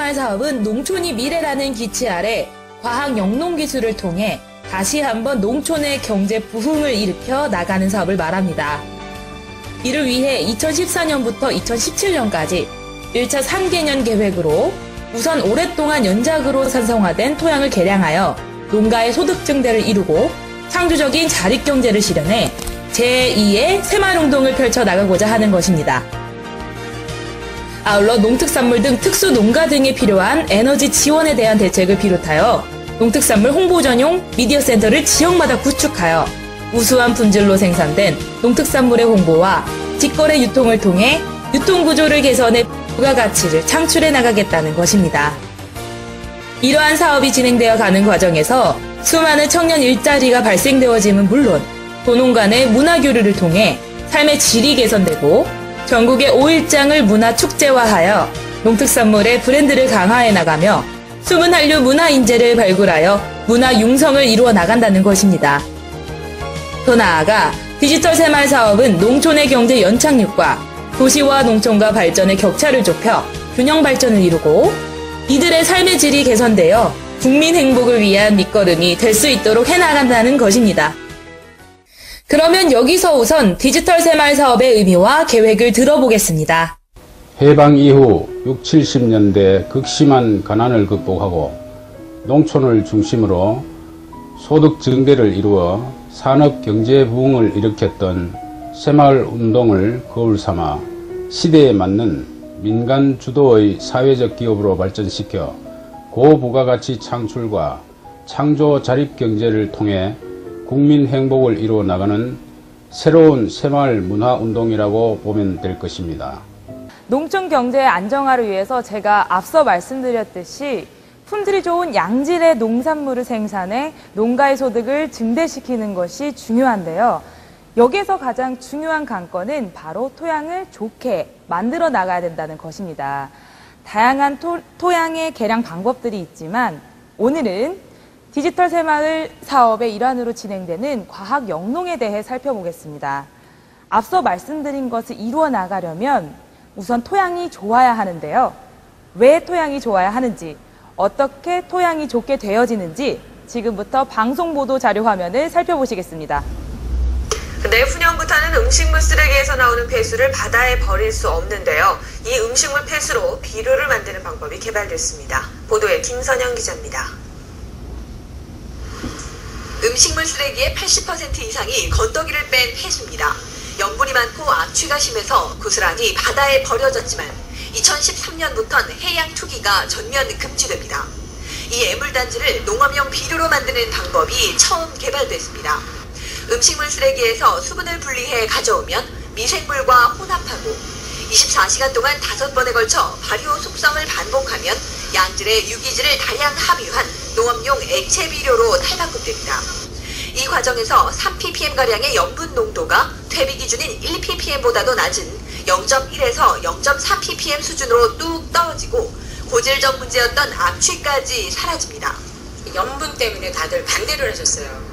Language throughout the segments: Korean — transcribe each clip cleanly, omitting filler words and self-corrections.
새마을 사업은 농촌이 미래라는 기치 아래 과학 영농 기술을 통해 다시 한번 농촌의 경제 부흥을 일으켜 나가는 사업을 말합니다. 이를 위해 2014년부터 2017년까지 1차 3개년 계획으로 우선 오랫동안 연작으로 산성화된 토양을 개량하여 농가의 소득 증대를 이루고 창조적인 자립경제를 실현해 제2의 새마을운동을 펼쳐나가고자 하는 것입니다. 아울러 농특산물 등 특수 농가 등에 필요한 에너지 지원에 대한 대책을 비롯하여 농특산물 홍보 전용 미디어 센터를 지역마다 구축하여 우수한 품질로 생산된 농특산물의 홍보와 직거래 유통을 통해 유통구조를 개선해 부가가치를 창출해 나가겠다는 것입니다. 이러한 사업이 진행되어 가는 과정에서 수많은 청년 일자리가 발생되어짐은 물론 도농 간의 문화교류를 통해 삶의 질이 개선되고 전국의 5일장을 문화 축제화하여 농특산물의 브랜드를 강화해 나가며 숨은 한류 문화 인재를 발굴하여 문화 융성을 이루어 나간다는 것입니다. 더 나아가 디지털 새마을 사업은 농촌의 경제 연착륙과 도시와 농촌과 발전의 격차를 좁혀 균형 발전을 이루고 이들의 삶의 질이 개선되어 국민 행복을 위한 밑거름이 될 수 있도록 해나간다는 것입니다. 그러면 여기서 우선 디지털 새마을 사업의 의미와 계획을 들어보겠습니다. 해방 이후 60, 70년대 극심한 가난을 극복하고 농촌을 중심으로 소득 증대를 이루어 산업 경제 부흥을 일으켰던 새마을 운동을 거울 삼아 시대에 맞는 민간 주도의 사회적 기업으로 발전시켜 고부가가치 창출과 창조 자립 경제를 통해 국민 행복을 이루어 나가는 새로운 새마을 문화운동이라고 보면 될 것입니다. 농촌 경제의 안정화를 위해서 제가 앞서 말씀드렸듯이 품질이 좋은 양질의 농산물을 생산해 농가의 소득을 증대시키는 것이 중요한데요. 여기에서 가장 중요한 관건은 바로 토양을 좋게 만들어 나가야 된다는 것입니다. 다양한 토양의 개량 방법들이 있지만 오늘은 디지털 새마을 사업의 일환으로 진행되는 과학 영농에 대해 살펴보겠습니다. 앞서 말씀드린 것을 이루어 나가려면 우선 토양이 좋아야 하는데요. 왜 토양이 좋아야 하는지, 어떻게 토양이 좋게 되어지는지 지금부터 방송보도 자료 화면을 살펴보시겠습니다. 내후년부터는 음식물 쓰레기에서 나오는 폐수를 바다에 버릴 수 없는데요. 이 음식물 폐수로 비료를 만드는 방법이 개발됐습니다. 보도에 김선영 기자입니다. 음식물 쓰레기의 80% 이상이 건더기를 뺀 폐수입니다. 염분이 많고 악취가 심해서 고스란히 바다에 버려졌지만 2013년부터는 해양 투기가 전면 금지됩니다. 이 애물단지를 농업용 비료로 만드는 방법이 처음 개발됐습니다. 음식물 쓰레기에서 수분을 분리해 가져오면 미생물과 혼합하고 24시간 동안 5번에 걸쳐 발효 숙성을 반복하면 양질의 유기질을 다량 함유한 농업용 액체 비료로 탈바꿈됩니다. 이 과정에서 3ppm가량의 염분 농도가 퇴비 기준인 1ppm보다도 낮은 0.1에서 0.4ppm 수준으로 뚝 떨어지고 고질적 문제였던 악취까지 사라집니다. 염분 때문에 다들 반대를 하셨어요.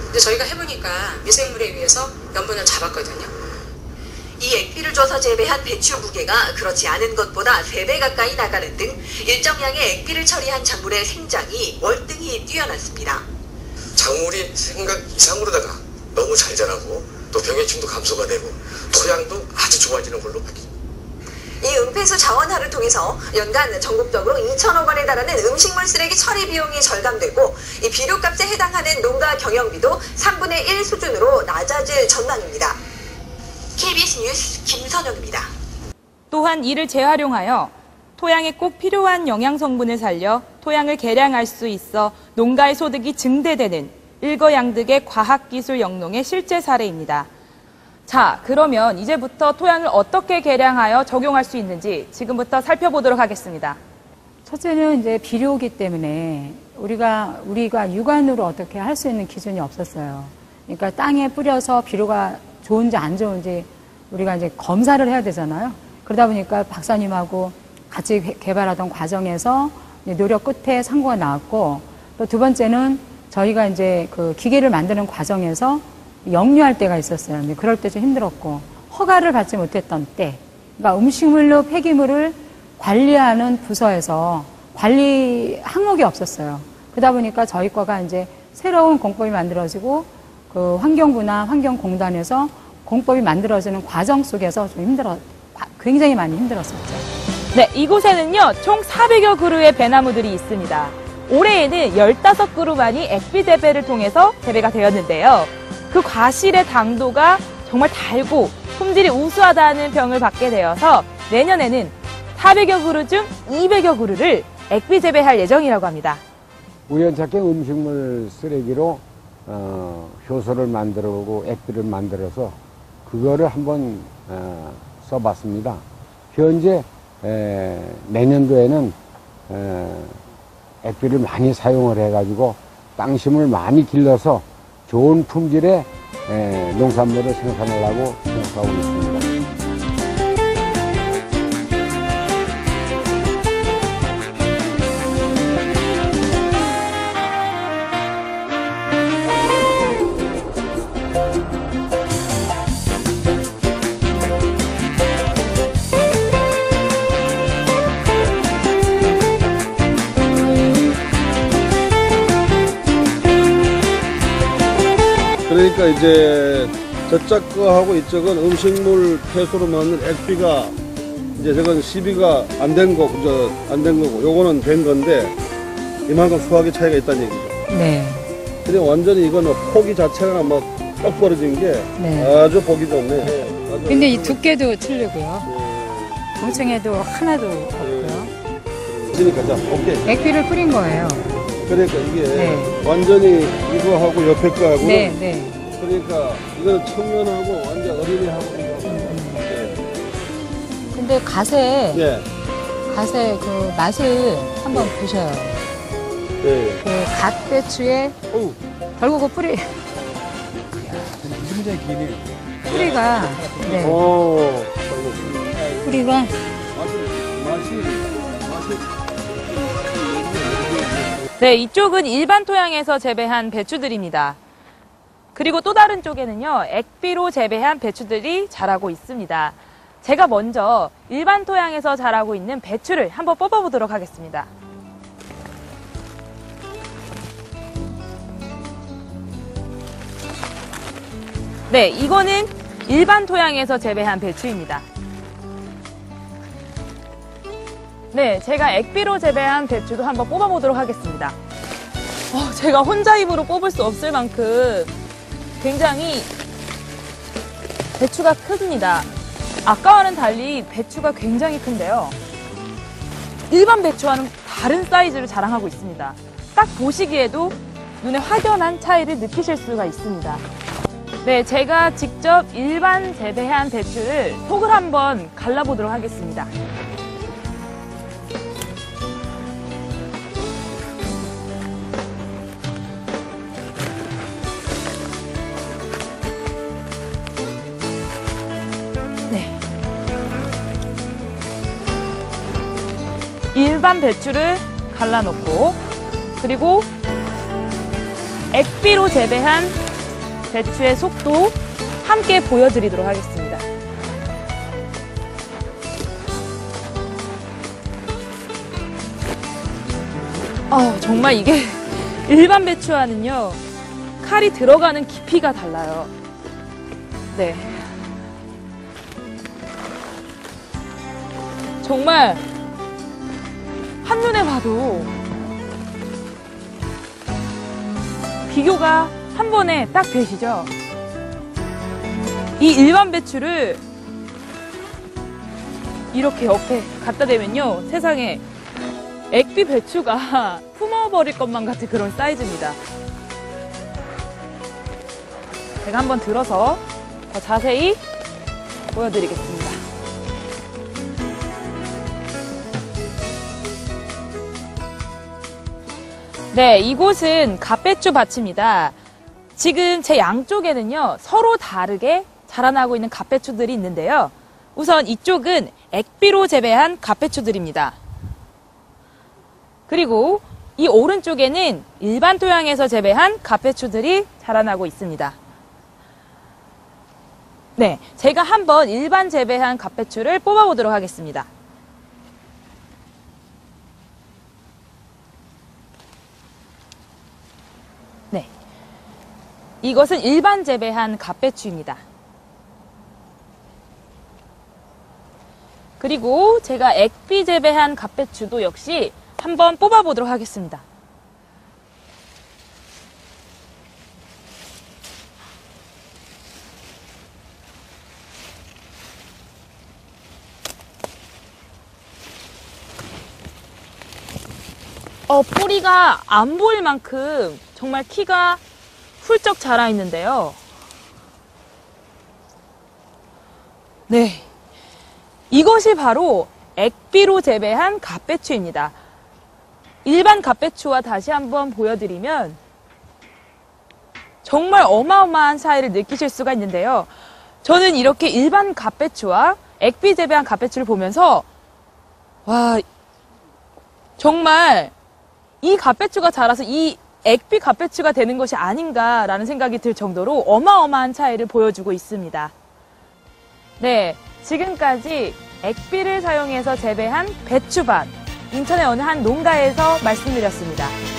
근데 저희가 해보니까 미생물에 의해서 염분을 잡았거든요. 이 액비를 줘서 재배한 배추 무게가 그렇지 않은 것보다 3배 가까이 나가는 등 일정량의 액비를 처리한 작물의 생장이 월등히 뛰어났습니다. 작물이 생각 이상으로다가 너무 잘 자라고 또 병해충도 감소가 되고 토양도 아주 좋아지는 걸로 바뀝니다. 이 음폐수 자원화를 통해서 연간 전국적으로 2천억 원에 달하는 음식물 쓰레기 처리 비용이 절감되고 이 비료값에 해당하는 농가 경영비도 3분의 1 수준으로 낮아질 전망입니다. KBS 뉴스 김선영입니다. 또한 이를 재활용하여 토양에 꼭 필요한 영양 성분을 살려 토양을 개량할 수 있어 농가의 소득이 증대되는 일거양득의 과학기술 영농의 실제 사례입니다. 자, 그러면 이제부터 토양을 어떻게 개량하여 적용할 수 있는지 지금부터 살펴보도록 하겠습니다. 첫째는 이제 비료이기 때문에 우리가 육안으로 어떻게 할 수 있는 기준이 없었어요. 그러니까 땅에 뿌려서 비료가 좋은지 안 좋은지 우리가 이제 검사를 해야 되잖아요. 그러다 보니까 박사님하고 같이 개발하던 과정에서 노력 끝에 성과가 나왔고, 또 두 번째는 저희가 이제 그 기계를 만드는 과정에서 역류할 때가 있었어요. 그럴 때 좀 힘들었고, 허가를 받지 못했던 때, 그러니까 음식물로 폐기물을 관리하는 부서에서 관리 항목이 없었어요. 그러다 보니까 저희 거가 이제 새로운 공법이 만들어지고 그 환경부나 환경공단에서 공법이 만들어지는 과정 속에서 좀 굉장히 많이 힘들었었죠. 네, 이곳에는요, 총 400여 그루의 배나무들이 있습니다. 올해에는 15그루만이 액비 재배를 통해서 재배가 되었는데요. 그 과실의 당도가 정말 달고 품질이 우수하다는 평을 받게 되어서 내년에는 400여 그루 중 200여 그루를 액비 재배할 예정이라고 합니다. 우연찮게 음식물 쓰레기로 효소를 만들어보고 액비를 만들어서 그거를 한번 써봤습니다. 현재 내년도에는 액비를 많이 사용을 해가지고 땅심을 많이 길러서 좋은 품질의 농산물을 생산하려고 생각하고 있습니다. 그러니까 이제 저쪽 거하고 이쪽은 음식물 폐수로 만든 액비가 이제 저건 시비가 안 된 거고, 요거는 된 건데 이만큼 수확의 차이가 있다는 얘기죠. 네. 근데 완전히 이거는 포기 자체가 막 딱 벌어진 게 네. 아주 보기 좋네. 근데 이 두께도 틀리고요. 동층에도 하나도 없고요. 그러니까 자, 오케이. 액비를 뿌린 거예요. 그러니까 이게 네. 완전히 이거하고 옆에 거하고 네, 네. 그러니까 이거는 청년하고 완전 어린이하고 네. 근데 갓의 네. 그 맛을 한번 보셔요. 네. 그 갓배추에 결국 그 뿌리가 네. 뿌리가 네, 이쪽은 일반 토양에서 재배한 배추들입니다. 그리고 또 다른 쪽에는요, 액비로 재배한 배추들이 자라고 있습니다. 제가 먼저 일반 토양에서 자라고 있는 배추를 한번 뽑아보도록 하겠습니다. 네, 이거는 일반 토양에서 재배한 배추입니다. 네, 제가 액비로 재배한 배추도 한번 뽑아보도록 하겠습니다. 제가 혼자 입으로 뽑을 수 없을 만큼 굉장히 배추가 큽니다. 아까와는 달리 배추가 굉장히 큰데요. 일반 배추와는 다른 사이즈를 자랑하고 있습니다. 딱 보시기에도 눈에 확연한 차이를 느끼실 수가 있습니다. 네, 제가 직접 일반 재배한 배추를 속을 한번 갈라보도록 하겠습니다. 네. 일반 배추를 갈라놓고 그리고 액비로 재배한 배추의 속도 함께 보여드리도록 하겠습니다. 정말 이게 일반 배추와는요, 칼이 들어가는 깊이가 달라요. 네. 정말 한눈에 봐도 비교가 한 번에 딱 되시죠? 이 일반 배추를 이렇게 옆에 갖다 대면요, 세상에 액비 배추가 품어버릴 것만 같은 그런 사이즈입니다. 제가 한번 들어서 더 자세히 보여드리겠습니다. 네, 이곳은 갓배추 밭입니다. 지금 제 양쪽에는요, 서로 다르게 자라나고 있는 갓배추들이 있는데요. 우선 이쪽은 액비로 재배한 갓배추들입니다. 그리고 이 오른쪽에는 일반 토양에서 재배한 갓배추들이 자라나고 있습니다. 네, 제가 한번 일반 재배한 갓배추를 뽑아보도록 하겠습니다. 이것은 일반 재배한 갓배추입니다. 그리고 제가 액비 재배한 갓배추도 역시 한번 뽑아보도록 하겠습니다. 뿌리가 안 보일 만큼 정말 키가 훌쩍 자라 있는데요. 네. 이것이 바로 액비로 재배한 갓배추입니다. 일반 갓배추와 다시 한번 보여드리면 정말 어마어마한 차이를 느끼실 수가 있는데요. 저는 이렇게 일반 갓배추와 액비 재배한 갓배추를 보면서 와, 정말 이 갓배추가 자라서 이 액비 갓배추가 되는 것이 아닌가라는 생각이 들 정도로 어마어마한 차이를 보여주고 있습니다. 네, 지금까지 액비를 사용해서 재배한 배추밭, 인천의 어느 한 농가에서 말씀드렸습니다.